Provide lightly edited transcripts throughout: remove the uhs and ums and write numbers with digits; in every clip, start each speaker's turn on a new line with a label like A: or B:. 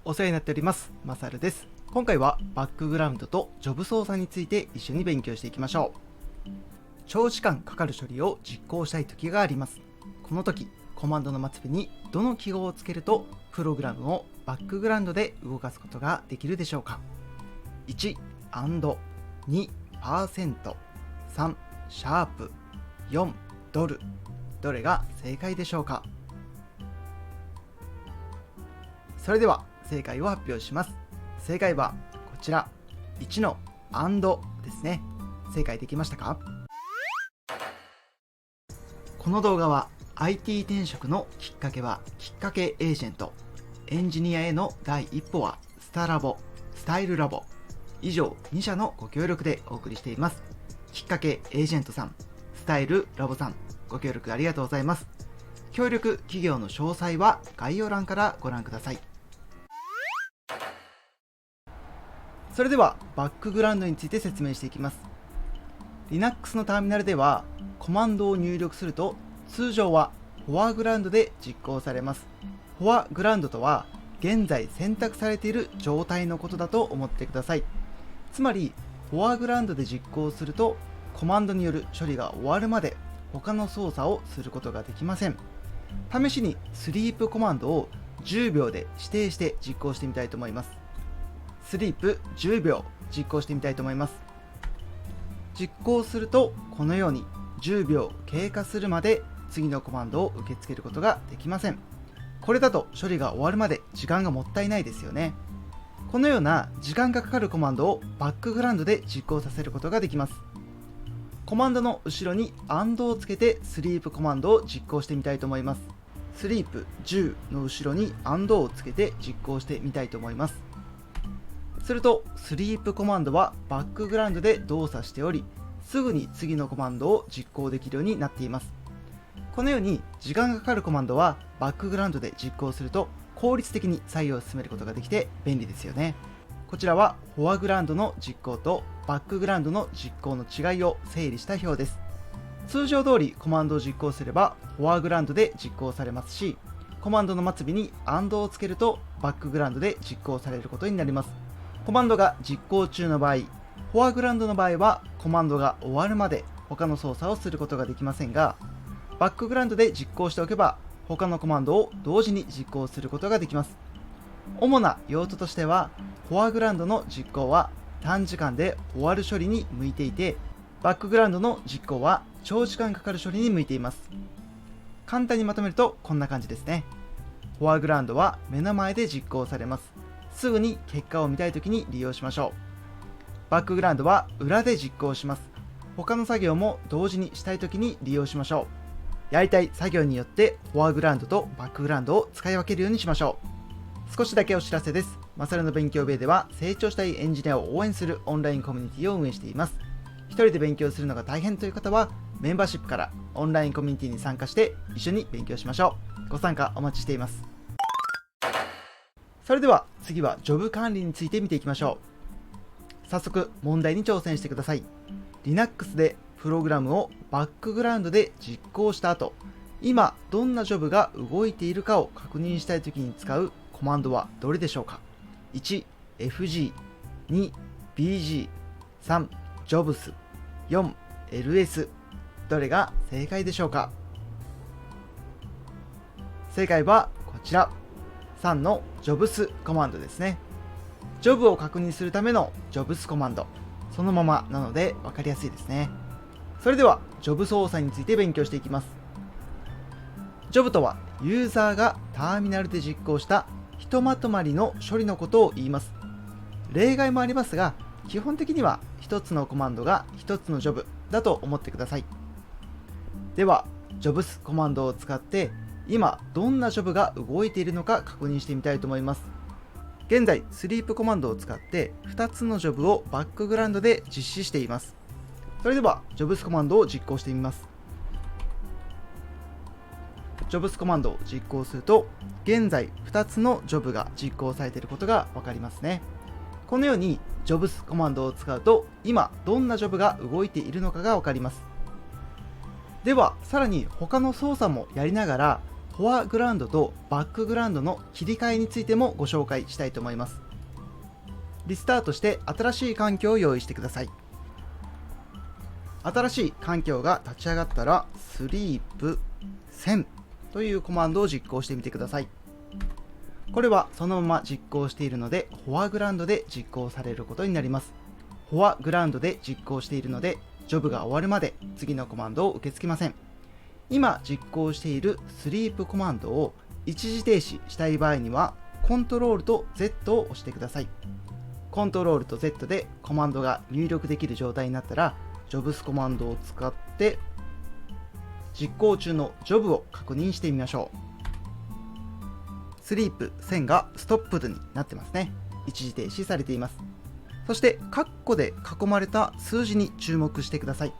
A: お世話になっております。マサルです。今回はバックグラウンドとジョブ操作について一緒に勉強していきましょう。長時間かかる処理を実行したい時があります。この時、コマンドの末尾にどの記号をつけるとプログラムをバックグラウンドで動かすことができるでしょうか。1、&、2、%、3、シャープ、4、ドル。どれが正解でしょうか。それでは正解を発表します。正解はこちら、1の&ですね。正解できましたか？この動画は IT 転職のきっかけはきっかけエージェント、エンジニアへの第一歩はスタラボ、スタイルラボ、以上2社のご協力でお送りしています。きっかけエージェントさん、スタイルラボさん、ご協力ありがとうございます。協力企業の詳細は概要欄からご覧ください。それではバックグラウンドについて説明していきます。Linux のターミナルではコマンドを入力すると通常はフォアグラウンドで実行されます。フォアグラウンドとは現在選択されている状態のことだと思ってください。つまりフォアグラウンドで実行するとコマンドによる処理が終わるまで他の操作をすることができません。試しにスリープコマンドを10秒で指定して実行してみたいと思います。スリープ10秒実行してみたいと思います。実行するとこのように10秒経過するまで次のコマンドを受け付けることができません。これだと処理が終わるまで時間がもったいないですよね。このような時間がかかるコマンドをバックグラウンドで実行させることができます。コマンドの後ろに&をつけてスリープコマンドを実行してみたいと思います。スリープ10の後ろに&をつけて実行してみたいと思います。するとスリープコマンドはバックグラウンドで動作しており、すぐに次のコマンドを実行できるようになっています。このように時間がかかるコマンドはバックグラウンドで実行すると効率的に作業を進めることができて便利ですよね。こちらはフォアグラウンドの実行とバックグラウンドの実行の違いを整理した表です。通常通りコマンドを実行すればフォアグラウンドで実行されますし、コマンドの末尾に&をつけるとバックグラウンドで実行されることになります。コマンドが実行中の場合、フォアグラウンドの場合はコマンドが終わるまで他の操作をすることができませんが、バックグラウンドで実行しておけば他のコマンドを同時に実行することができます。主な用途としては、フォアグラウンドの実行は短時間で終わる処理に向いていて、バックグラウンドの実行は長時間かかる処理に向いています。簡単にまとめるとこんな感じですね。フォアグラウンドは目の前で実行されます。すぐに結果を見たいときに利用しましょう。バックグラウンドは裏で実行します。他の作業も同時にしたいときに利用しましょう。やりたい作業によってフォアグラウンドとバックグラウンドを使い分けるようにしましょう。少しだけお知らせです。マサルの勉強部屋では成長したいエンジニアを応援するオンラインコミュニティを運営しています。一人で勉強するのが大変という方はメンバーシップからオンラインコミュニティに参加して一緒に勉強しましょう。ご参加お待ちしています。それでは次はジョブ管理について見ていきましょう。早速問題に挑戦してください。Linux でプログラムをバックグラウンドで実行した後、今どんなジョブが動いているかを確認したいときに使うコマンドはどれでしょうか。1、FG、2、BG、3、Jobs、4、LS。どれが正解でしょうか。正解はこちら、3の Jobs コマンドですね。ジョブを確認するための Jobs コマンド。そのままなので分かりやすいですね。それではジョブ操作について勉強していきます。ジョブとはユーザーがターミナルで実行したひとまとまりの処理のことを言います。例外もありますが、基本的には一つのコマンドが一つのジョブだと思ってください。では Jobs コマンドを使って今どんなジョブが動いているのか確認してみたいと思います。現在スリープコマンドを使って2つのジョブをバックグラウンドで実施しています。それでは Jobs コマンドを実行してみます。Jobs コマンドを実行すると現在2つのジョブが実行されていることが分かりますね。このように Jobs コマンドを使うと今どんなジョブが動いているのかが分かります。ではさらに他の操作もやりながらフォアグラウンドとバックグラウンドの切り替えについてもご紹介したいと思います。リスタートして新しい環境を用意してください。新しい環境が立ち上がったらスリープ1000というコマンドを実行してみてください。これはそのまま実行しているのでフォアグラウンドで実行されることになります。フォアグラウンドで実行しているのでジョブが終わるまで次のコマンドを受け付けません。今実行しているスリープコマンドを一時停止したい場合にはコントロールと Z を押してください。コントロールと Z でコマンドが入力できる状態になったらジョブスコマンドを使って実行中のジョブを確認してみましょう。スリープ1000がストップドになってますね。一時停止されています。そしてカッコで囲まれた数字に注目してください。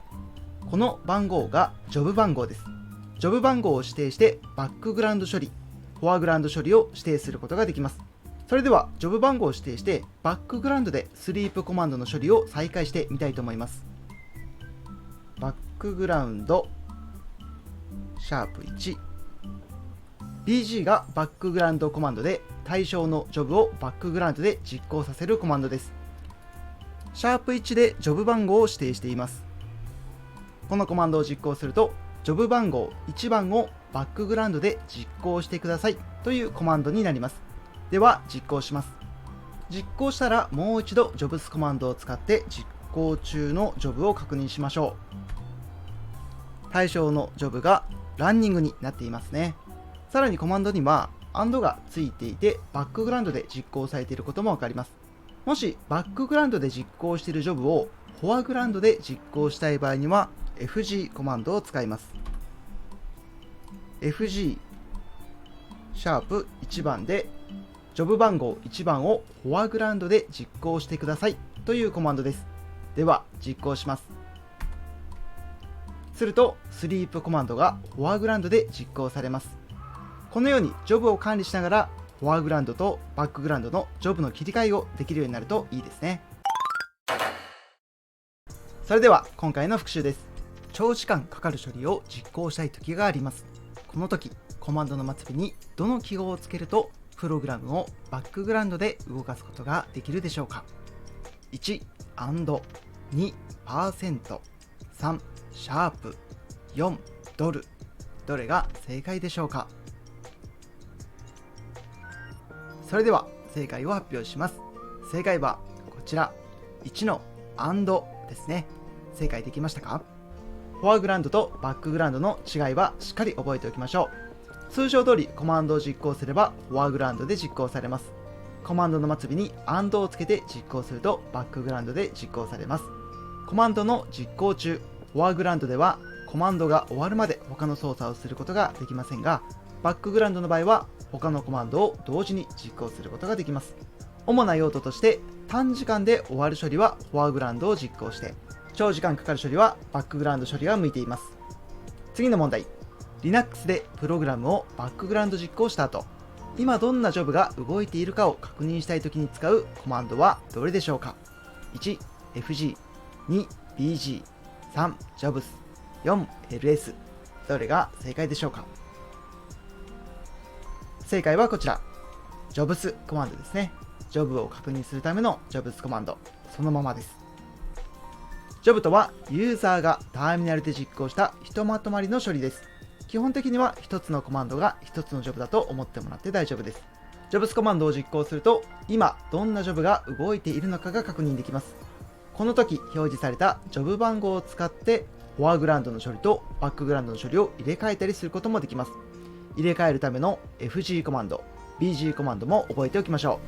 A: この番号がジョブ番号です。ジョブ番号を指定してバックグラウンド処理、フォアグラウンド処理を指定することができます。それではジョブ番号を指定してバックグラウンドでスリープコマンドの処理を再開してみたいと思います。バックグラウンドシャープ1 BG がバックグラウンドコマンドで対象のジョブをバックグラウンドで実行させるコマンドです。シャープ1でジョブ番号を指定しています。このコマンドを実行するとジョブ番号1番をバックグラウンドで実行してくださいというコマンドになります。では実行します。実行したらもう一度ジョブスコマンドを使って実行中のジョブを確認しましょう。対象のジョブがランニングになっていますね。さらにコマンドには&がついていてバックグラウンドで実行されていることもわかります。もしバックグラウンドで実行しているジョブをフォアグラウンドで実行したい場合には FG コマンドを使います。FG シャープ1番でジョブ番号1番をフォアグラウンドで実行してくださいというコマンドです。では実行します。するとスリープコマンドがフォアグラウンドで実行されます。このようにジョブを管理しながらフォアグラウンドとバックグラウンドのジョブの切り替えをできるようになるといいですね。それでは今回の復習です。長時間かかる処理を実行したい時があります。この時コマンドの末尾にどの記号をつけるとプログラムをバックグラウンドで動かすことができるでしょうか。1、2、%、3、シャープ、4、ドル。どれが正解でしょうか。それでは正解を発表します。正解はこちら1の&ですね。正解できましたか。フォアグラウンドとバックグラウンドの違いはしっかり覚えておきましょう。通常通りコマンドを実行すればフォアグラウンドで実行されます。コマンドの末尾に&をつけて実行するとバックグラウンドで実行されます。コマンドの実行中、フォアグラウンドではコマンドが終わるまで他の操作をすることができませんが、バックグラウンドの場合は他のコマンドを同時に実行することができます。主な用途として短時間で終わる処理はフォアグラウンドを実行して、長時間かかる処理はバックグラウンド処理が向いています。次の問題。Linux でプログラムをバックグラウンド実行した後、今どんなジョブが動いているかを確認したいときに使うコマンドはどれでしょうか。1、FG、2、BG、3、Jobs、4、LS。どれが正解でしょうか。正解はこちら。Jobs コマンドですね。ジョブを確認するための Jobs コマンド。そのままです。ジョブとはユーザーがターミナルで実行したひとまとまりの処理です。基本的には一つのコマンドが一つのジョブだと思ってもらって大丈夫です。ジョブスコマンドを実行すると今どんなジョブが動いているのかが確認できます。この時表示されたジョブ番号を使ってフォアグラウンドの処理とバックグラウンドの処理を入れ替えたりすることもできます。入れ替えるための FG コマンド、BG コマンドも覚えておきましょ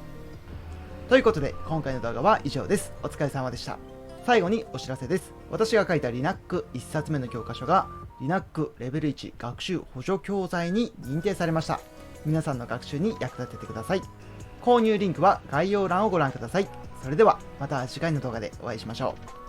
A: う。ということで今回の動画は以上です。お疲れ様でした。最後にお知らせです。私が書いた Linux 1冊目の教科書が Linux レベル1学習補助教材に認定されました。皆さんの学習に役立ててください。購入リンクは概要欄をご覧ください。それではまた次回の動画でお会いしましょう。